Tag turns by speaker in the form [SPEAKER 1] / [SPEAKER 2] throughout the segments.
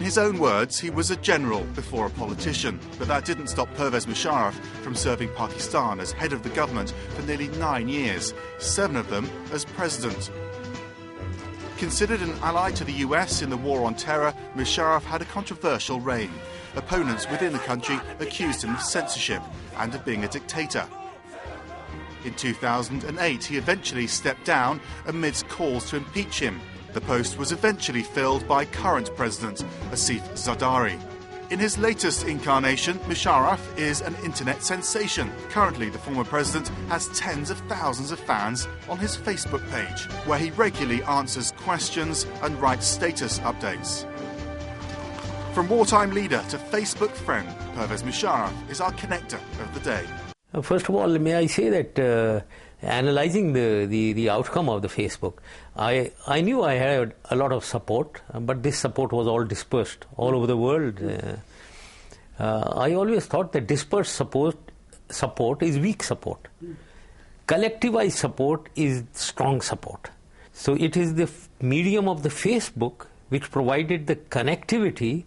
[SPEAKER 1] his own words, he was a general before a politician, but that didn't stop Pervez Musharraf from serving Pakistan as head of the government for nearly 9 years, 7 of them as president. Considered an ally to the US in the war on terror, Musharraf had a controversial reign. Opponents within the country accused him of censorship and of being a dictator. In 2008, he eventually stepped down amidst calls to impeach him. The post was eventually filled by current President Asif Zardari. In his latest incarnation, Musharraf is an internet sensation. Currently, the former president has tens of thousands of fans on his Facebook page, where he regularly answers questions and writes status updates. From wartime leader to Facebook friend, Pervez Musharraf is our connector of the day.
[SPEAKER 2] First of all, may I say that analyzing the outcome of the Facebook, I knew I had a lot of support, but this support was all dispersed all over the world. I always thought that dispersed support is weak support. Collectivized support is strong support. So it is the medium of the Facebook which provided the connectivity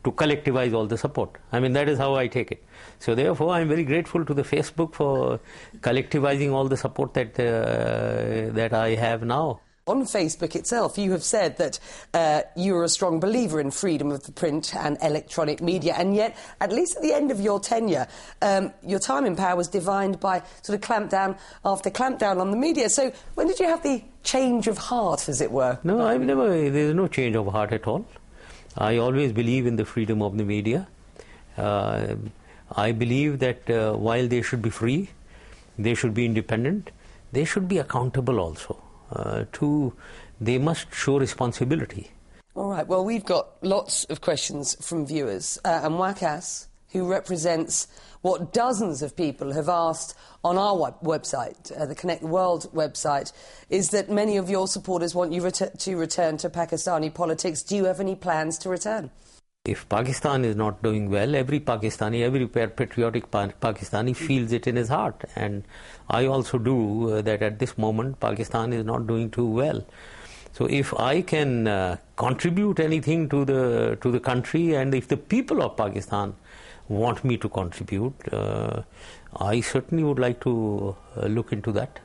[SPEAKER 2] to collectivize all the support. I mean, that is how I take it. So therefore, I'm very grateful to the Facebook for collectivizing all the support that I have now.
[SPEAKER 3] On Facebook itself, you have said that you are a strong believer in freedom of the print and electronic media, and yet, at least at the end of your tenure, your time in power was defined by sort of clampdown after clampdown on the media. So when did you have the change of heart, as it were?
[SPEAKER 2] No, there's no change of heart at all. I always believe in the freedom of the media. I believe that while they should be free, they should be independent, they should be accountable also. They must show responsibility.
[SPEAKER 3] All right, well, we've got lots of questions from viewers. And Wakas, who represents what dozens of people have asked on our website, the Connect the World website, is that many of your supporters want you to return to Pakistani politics. Do you have any plans to return?
[SPEAKER 2] If Pakistan is not doing well, every Pakistani, every patriotic Pakistani feels it in his heart. And I also do that at this moment, Pakistan is not doing too well. So if I can contribute anything to the country, and if the people of Pakistan want me to contribute, I certainly would like to look into that.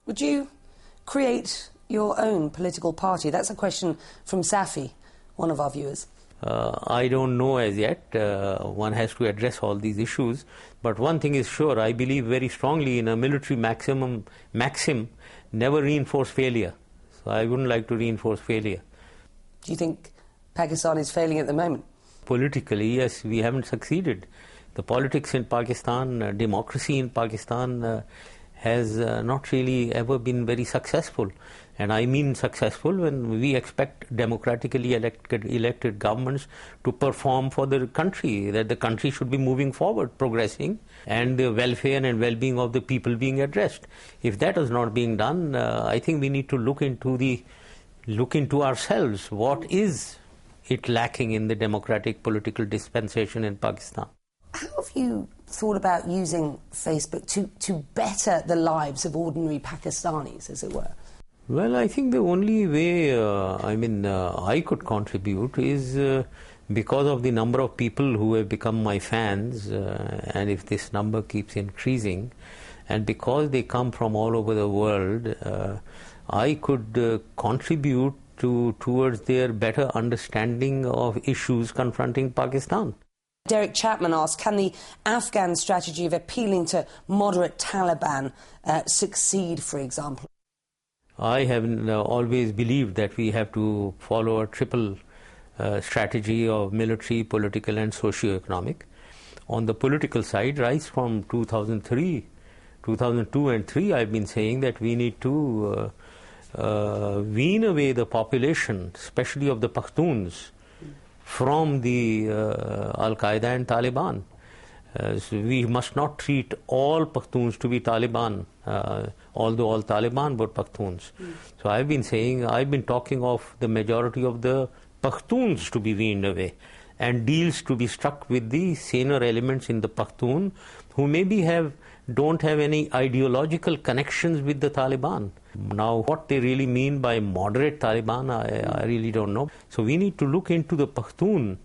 [SPEAKER 3] Would you create your own political party? That's a question from Safi, one of our viewers.
[SPEAKER 2] I don't know as yet. One has to address all these issues. But one thing is sure, I believe very strongly in a military maxim, never reinforce failure. So I wouldn't like to reinforce failure.
[SPEAKER 3] Do you think Pakistan is failing at the moment?
[SPEAKER 2] Politically, yes, we haven't succeeded. The politics in Pakistan, democracy in Pakistan has not really ever been very successful. And I mean successful when we expect democratically elected governments to perform for the country, that the country should be moving forward, progressing, and the welfare and well-being of the people being addressed. If that is not being done, I think we need to look into ourselves. What is it lacking in the democratic political dispensation in Pakistan?
[SPEAKER 3] How have you thought about using Facebook to better the lives of ordinary Pakistanis, as it were?
[SPEAKER 2] Well, I think the only way I could contribute is because of the number of people who have become my fans, and if this number keeps increasing, and because they come from all over the world, I could contribute towards their better understanding of issues confronting Pakistan.
[SPEAKER 3] Derek Chapman asked, can the Afghan strategy of appealing to moderate Taliban succeed, for example?
[SPEAKER 2] I have always believed that we have to follow a triple strategy of military, political and socio-economic. On the political side, right from 2002 and 2003, I've been saying that we need to wean away the population, especially of the Pakhtuns, from the Al-Qaeda and Taliban. So we must not treat all Pakhtuns to be Taliban, although all Taliban were Pakhtuns. So I've been talking of the majority of the Pakhtuns to be weaned away, and deals to be struck with the saner elements in the Pakhtun who maybe have don't have any ideological connections with the Taliban. Now, what they really mean by moderate Taliban, I really don't know. So we need to look into the Pakhtun,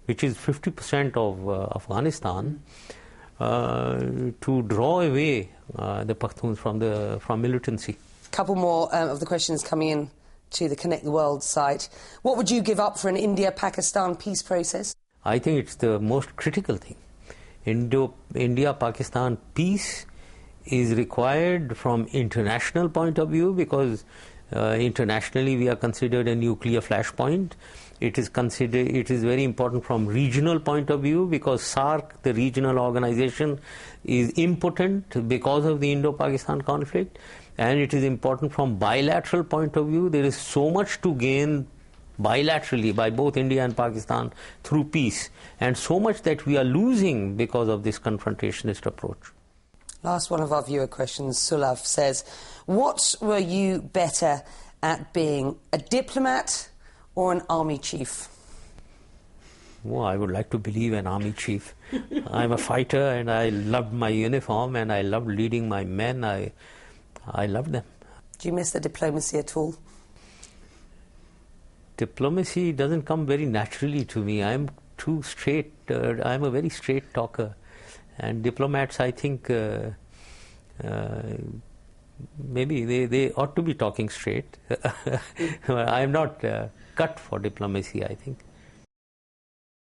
[SPEAKER 2] which is 50% of Afghanistan, to draw away the Pakhtuns from militancy.
[SPEAKER 3] A couple more of the questions coming in to the Connect the World site. What would you give up for an India-Pakistan peace process?
[SPEAKER 2] I think it's the most critical thing. India-Pakistan peace is required from international point of view, because internationally we are considered a nuclear flashpoint. It is very important from regional point of view, because SAARC, the regional organization, is impotent because of the Indo-Pakistan conflict. And it is important from bilateral point of view. There is so much to gain bilaterally by both India and Pakistan through peace, and so much that we are losing because of this confrontationist approach.
[SPEAKER 3] Last one of our viewer questions, Sulaf says, what were you better at being, a diplomat or an army chief?
[SPEAKER 2] Well, I would like to believe an army chief. I'm a fighter, and I loved my uniform, and I loved leading my men. I loved them.
[SPEAKER 3] Do you miss the diplomacy at all?
[SPEAKER 2] Diplomacy doesn't come very naturally to me. I'm too straight. I'm a very straight talker. And diplomats, I think, maybe they ought to be talking straight. I'm not cut for diplomacy, I think.